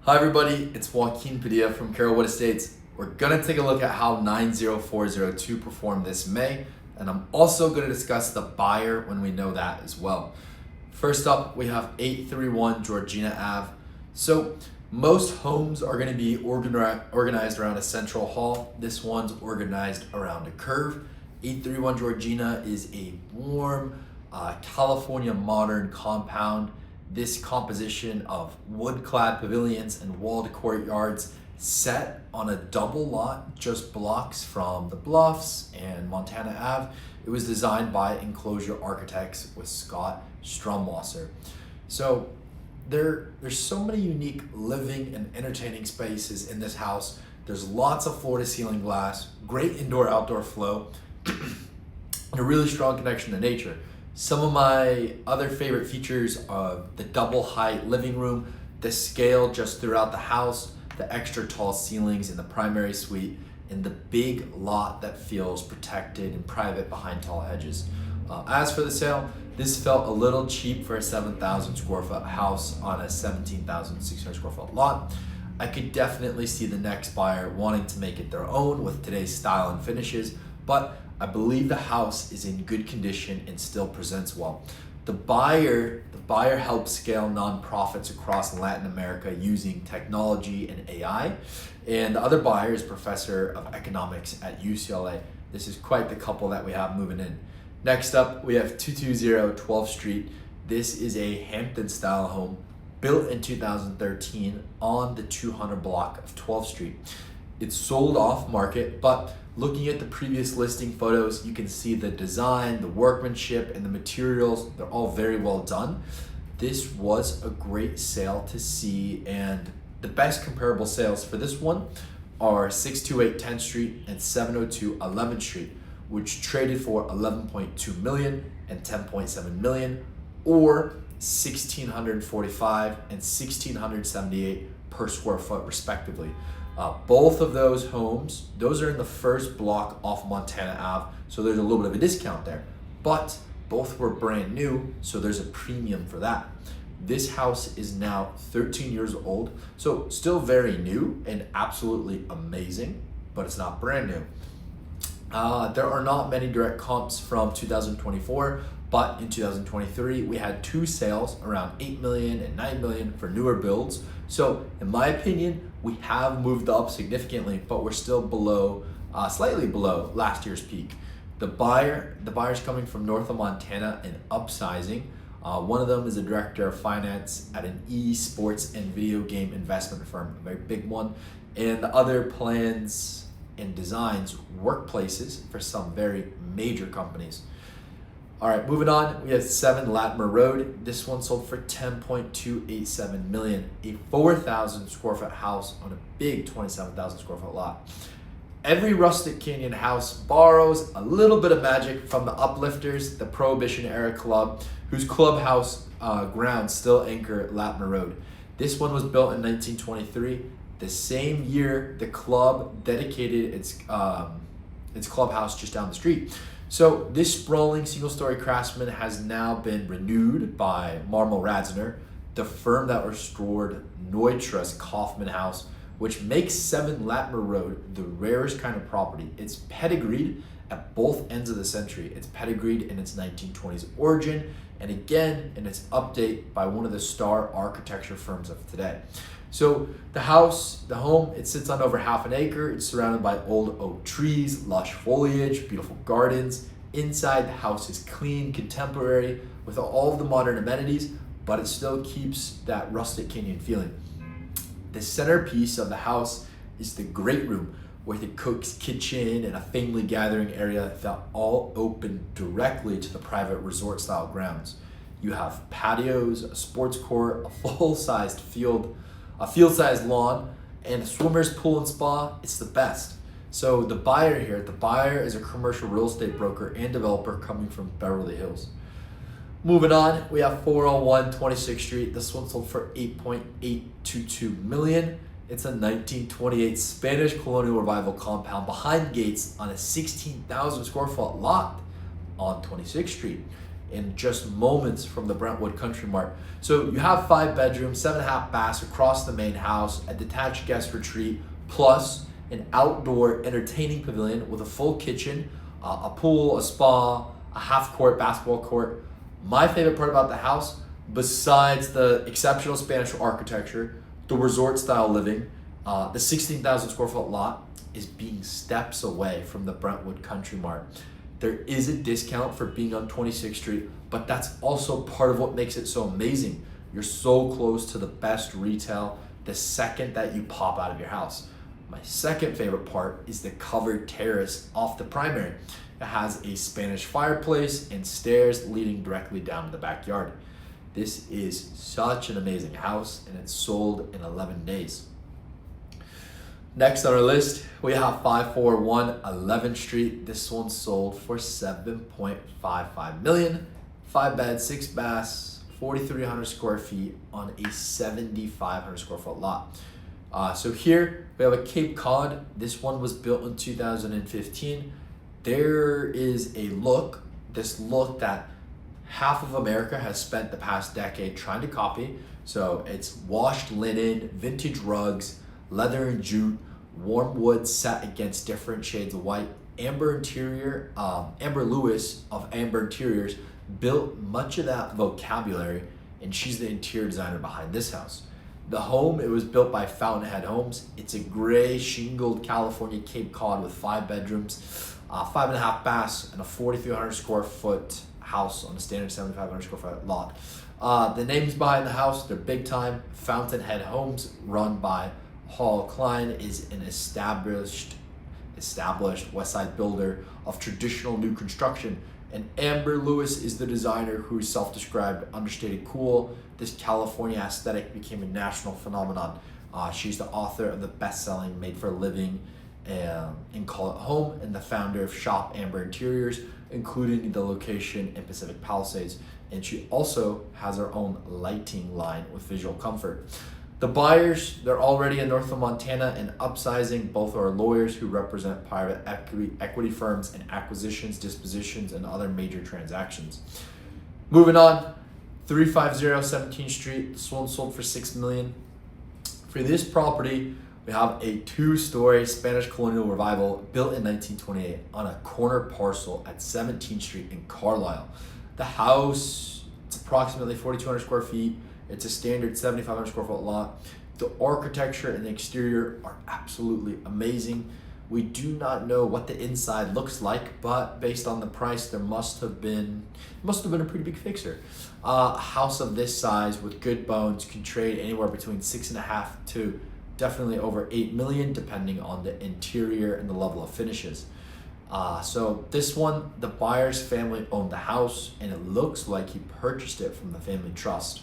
Hi everybody, it's Joaquin from Carrollwood Estates. We're gonna take a look at how 90402 performed this May, and I'm also gonna discuss the buyer when we know that as well. First up, we have 831 Georgina Ave. So most homes are gonna be organized around a central hall. This one's organized around a curve. 831 Georgina is a warm, California modern compound. This composition of wood-clad pavilions and walled courtyards set on a double lot just blocks from the Bluffs and Montana Ave. It was designed by Enclosure Architects with Scott Strumwasser. So there's so many unique living and entertaining spaces in this house. There's lots of floor-to-ceiling glass, great indoor-outdoor flow, and a really strong connection to nature. Some of my other favorite features are the double height living room, the scale just throughout the house, the extra tall ceilings in the primary suite, and the big lot that feels protected and private behind tall hedges. As for the sale, this felt a little cheap for a 7,000 square foot house on a 17,600 square foot lot. I could definitely see the next buyer wanting to make it their own with today's style and finishes, but I believe the house is in good condition and still presents well. The buyer helps scale nonprofits across Latin America using technology and AI. And the other buyer is professor of economics at UCLA. This is quite the couple that we have moving in. Next up, we have 220 12th Street. This is a Hampton style home built in 2013 on the 200 block of 12th Street. It's sold off market, but looking at the previous listing photos, you can see the design, the workmanship, and the materials. They're all very well done. This was a great sale to see, and the best comparable sales for this one are 628 10th Street and 702 11th Street, which traded for 11.2 million and 10.7 million, or 1,645 and 1,678 per square foot respectively. Both of those homes, those are in the first block off Montana Ave, so there's a little bit of a discount there. But both were brand new, so there's a premium for that. This house is now 13 years old, so still very new and absolutely amazing, but it's not brand new. There are not many direct comps from 2024, but in 2023, we had two sales around 8 million and 9 million for newer builds. So in my opinion, we have moved up significantly, but we're still below, slightly below last year's peak. The buyer's coming from north of Montana and upsizing. One of them is a director of finance at an e-sports and video game investment firm, a very big one. And the other plans and designs workplaces for some very major companies. All right, moving on, we have 7 Latimer Rd. This one sold for 10.287 million, a 4,000 square foot house on a big 27,000 square foot lot. Every rustic canyon house borrows a little bit of magic from the Uplifters, the Prohibition era club, whose clubhouse grounds still anchor Latimer Rd. This one was built in 1923. The same year the club dedicated its clubhouse just down the street. So this sprawling single-story craftsman has now been renewed by Marmol Radzner, the firm that restored Neutra's Kaufman House, which makes 7 Latimer Rd the rarest kind of property. It's pedigreed at both ends of the century. It's pedigreed in its 1920s origin, and again in its update by one of the star architecture firms of today. So the home, it sits on over half an acre. It's surrounded by old oak trees, lush foliage, beautiful gardens. Inside, the house is clean, contemporary, with all of the modern amenities, but it still keeps that rustic canyon feeling. The centerpiece of the house is the great room, with a cook's kitchen and a family gathering area that all open directly to the private resort-style grounds. You have patios, a sports court, a full-sized field-sized lawn, and a swimmer's pool and spa. It's the best. So the buyer is a commercial real estate broker and developer coming from Beverly Hills. Moving on, we have 401 26th Street. This one sold for 8.822 million. It's a 1928 Spanish colonial revival compound behind gates on a 16,000 square foot lot on 26th Street. and just moments from the Brentwood Country Mart. So you have 5 bedrooms, 7.5 baths across the main house, a detached guest retreat, plus an outdoor entertaining pavilion with a full kitchen, a pool, a spa, a half-court basketball court. My favorite part about the house, besides the exceptional Spanish architecture, the resort-style living, the 16,000 square foot lot, is being steps away from the Brentwood Country Mart. There is a discount for being on 26th Street, but that's also part of what makes it so amazing. You're so close to the best retail the second that you pop out of your house. My second favorite part is the covered terrace off the primary. It has a Spanish fireplace and stairs leading directly down to the backyard. This is such an amazing house, and it's sold in 11 days. Next on our list, we have 541 11th Street. This one sold for $7.55 million. 5 beds, 6 baths, 4,300 square feet on a 7,500 square foot lot. So here we have a Cape Cod. This one was built in 2015. There is this look that half of America has spent the past decade trying to copy. So it's washed linen, vintage rugs, leather and jute, warm wood set against different shades of white. Amber Lewis of Amber Interiors built much of that vocabulary, and she's the interior designer behind this house. The home, it was built by Fountainhead Homes. It's a gray shingled California Cape Cod with 5 bedrooms, 5.5 baths, and a 4,300 square foot house on a standard 7,500 square foot lot. The names behind the house, they're big time. Fountainhead Homes, run by Hall Klein, is an established West Side builder of traditional new construction. And Amber Lewis is the designer who's self-described understated cool. This California aesthetic became a national phenomenon. She's the author of the best-selling Made for a Living and Call It Home, and the founder of Shop Amber Interiors, including the location in Pacific Palisades. And she also has her own lighting line with visual comfort. The buyers, they're already in Northland, Montana, and upsizing. Both are lawyers who represent private equity firms in acquisitions, dispositions, and other major transactions. Moving on, 350 17th Street. This one sold for $6 million. For this property, we have a 2-story Spanish colonial revival built in 1928 on a corner parcel at 17th Street in Carlisle. The house, it's approximately 4,200 square feet. It's a standard 7,500 square foot lot. The architecture and the exterior are absolutely amazing. We do not know what the inside looks like, but based on the price, there must have been a pretty big fixer. A house of this size with good bones can trade anywhere between 6.5 to definitely over 8 million, depending on the interior and the level of finishes. So this one, the buyer's family owned the house, and it looks like he purchased it from the family trust.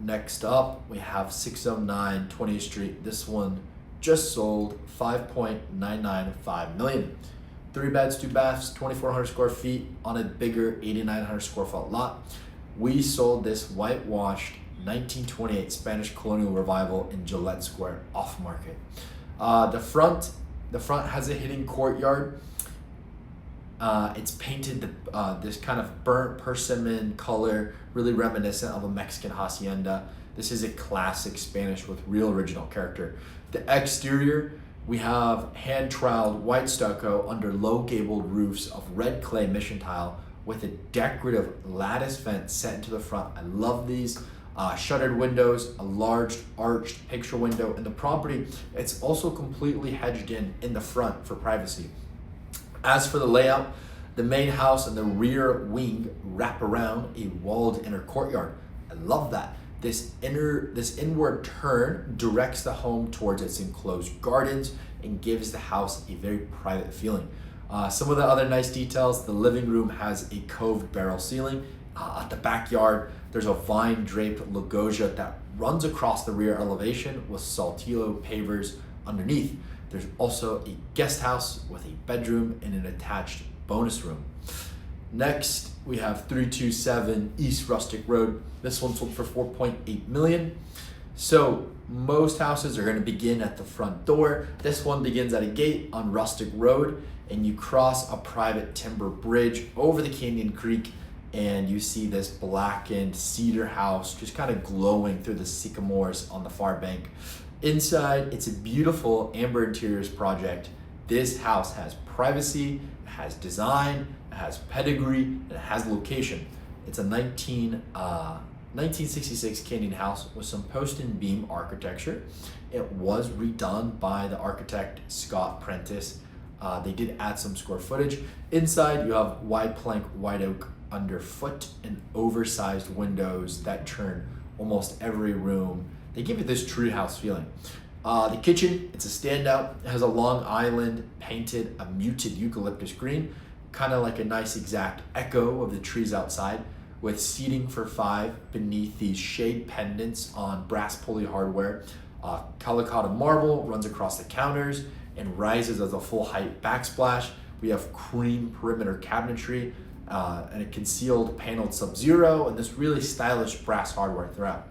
Next up, we have 609 20th Street. This one just sold $5.995 million. 3 beds, 2 baths, 2,400 square feet on a bigger 8,900 square foot lot. We sold this whitewashed 1928 Spanish colonial revival in Gillette Square off market. The front has a hidden courtyard. It's painted this kind of burnt persimmon color, really reminiscent of a Mexican hacienda. This is a classic Spanish with real original character. The exterior, we have hand-troweled white stucco under low gabled roofs of red clay mission tile with a decorative lattice fence set into the front. I love these. Shuttered windows, a large arched picture window in the property. It's also completely hedged in the front for privacy. As for the layout, the main house and the rear wing wrap around a walled inner courtyard. I love that. This inward turn directs the home towards its enclosed gardens and gives the house a very private feeling. Some of the other nice details, the living room has a coved barrel ceiling. At the backyard, there's a vine-draped loggia that runs across the rear elevation with Saltillo pavers underneath. There's also a guest house with a bedroom and an attached bonus room. Next, we have 327 East Rustic Road. This one sold for $4.8 million. So most houses are going to begin at the front door. This one begins at a gate on Rustic Road, and you cross a private timber bridge over the Canyon Creek and you see this blackened cedar house just kind of glowing through the sycamores on the far bank. Inside, it's a beautiful amber interiors project. This house has privacy, it has design, it has pedigree, and it has location. It's a 1966 Canadian house with some post and beam architecture. It was redone by the architect Scott Prentice. They did add some square footage. Inside, you have wide plank white oak underfoot and oversized windows that turn almost every room. They give you this treehouse feeling. The kitchen, it's a standout. It has a long island painted a muted eucalyptus green, kind of like a nice exact echo of the trees outside, with seating for 5 beneath these shade pendants on brass pulley hardware. Calicotta marble runs across the counters and rises as a full height backsplash. We have cream perimeter cabinetry and a concealed paneled sub-zero and this really stylish brass hardware throughout.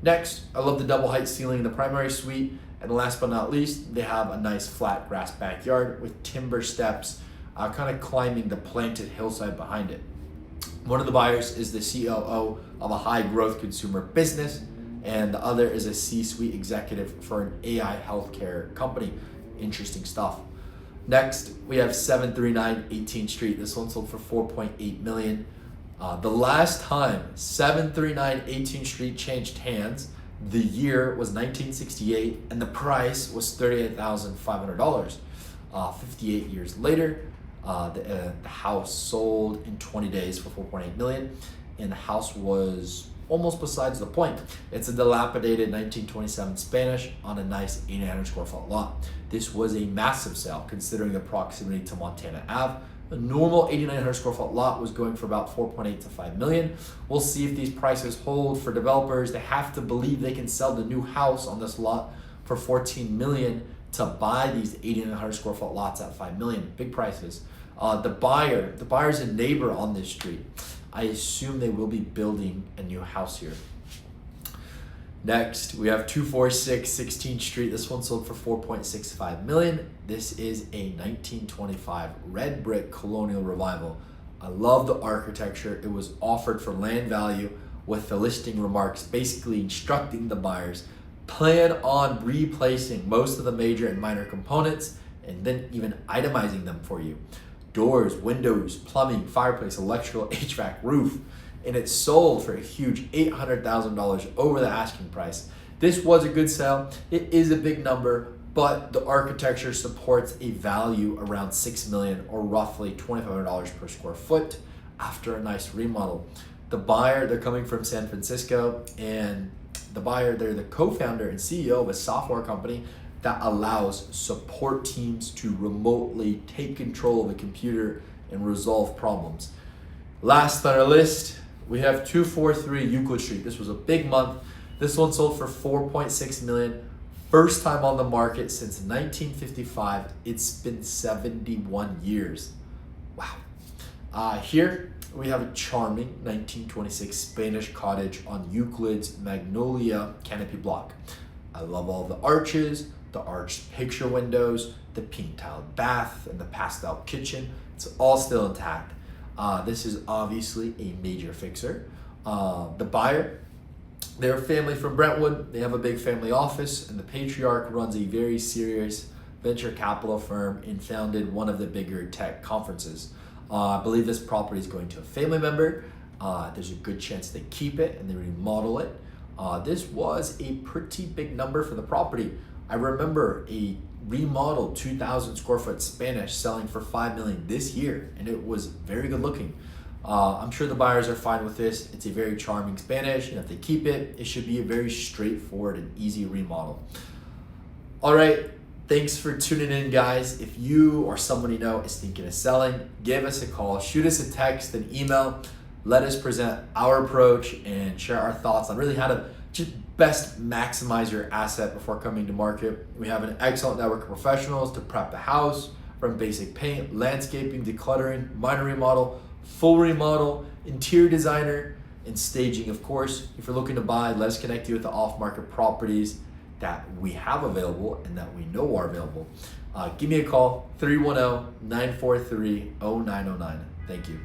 Next, I love the double height ceiling in the primary suite. And last but not least, they have a nice flat grass backyard with timber steps kind of climbing the planted hillside behind it. One of the buyers is the COO of a high growth consumer business, and the other is a C-suite executive for an AI healthcare company. Interesting stuff. Next, we have 739 18th Street. This one sold for $4.8 million. The last time 739 18th Street changed hands, the year was 1968, and the price was $38,500. 58 years later, the house sold in 20 days for $4.8 million, and the house was almost besides the point. It's a dilapidated 1927 Spanish on a nice 800 square foot lot. This was a massive sale considering the proximity to Montana Ave. A normal 8,900 square foot lot was going for about 4.8 to 5 million. We'll see if these prices hold for developers. They have to believe they can sell the new house on this lot for 14 million to buy these 8,900 square foot lots at 5 million. Big prices. The buyer's a neighbor on this street. I assume they will be building a new house here. Next, we have 246 16th Street. This one sold for 4.65 million. This is a 1925 red brick colonial revival. I love the architecture. It was offered for land value with the listing remarks basically instructing the buyers, plan on replacing most of the major and minor components and then even itemizing them for you. Doors, windows, plumbing, fireplace, electrical, HVAC, roof. And it sold for a huge $800,000 over the asking price. This was a good sale. It is a big number, but the architecture supports a value around $6 million or roughly $2,500 per square foot after a nice remodel. The buyer, they're coming from San Francisco, and the buyer, they're the co-founder and CEO of a software company that allows support teams to remotely take control of a computer and resolve problems. Last on our list, we have 243 Euclid Street. This was a big month. This one sold for 4.6 million. First time on the market since 1955. It's been 71 years. Wow. Here we have a charming 1926 Spanish cottage on Euclid's Magnolia canopy block. I love all the arches, the arched picture windows, the pink tiled bath, and the pastel kitchen. It's all still intact. This is obviously a major fixer. The buyer, they're a family from Brentwood. They have a big family office, and the patriarch runs a very serious venture capital firm and founded one of the bigger tech conferences. I believe this property is going to a family member. There's a good chance they keep it and they remodel it. This was a pretty big number for the property. I remember a remodeled 2,000 square foot Spanish selling for 5 million this year, and it was very good looking. I'm sure the buyers are fine with this. It's a very charming Spanish, and if they keep it, it should be a very straightforward and easy remodel. All right, thanks for tuning in, guys. If you or someone you know is thinking of selling, give us a call, shoot us a text, an email. Let us present our approach and share our thoughts on really how to just best maximize your asset before coming to market. We have an excellent network of professionals to prep the house, from basic paint, landscaping, decluttering, minor remodel, full remodel, interior designer, and staging, of course. If you're looking to buy, let us connect you with the off-market properties that we have available and that we know are available. Give me a call, 310-943-0909. Thank you.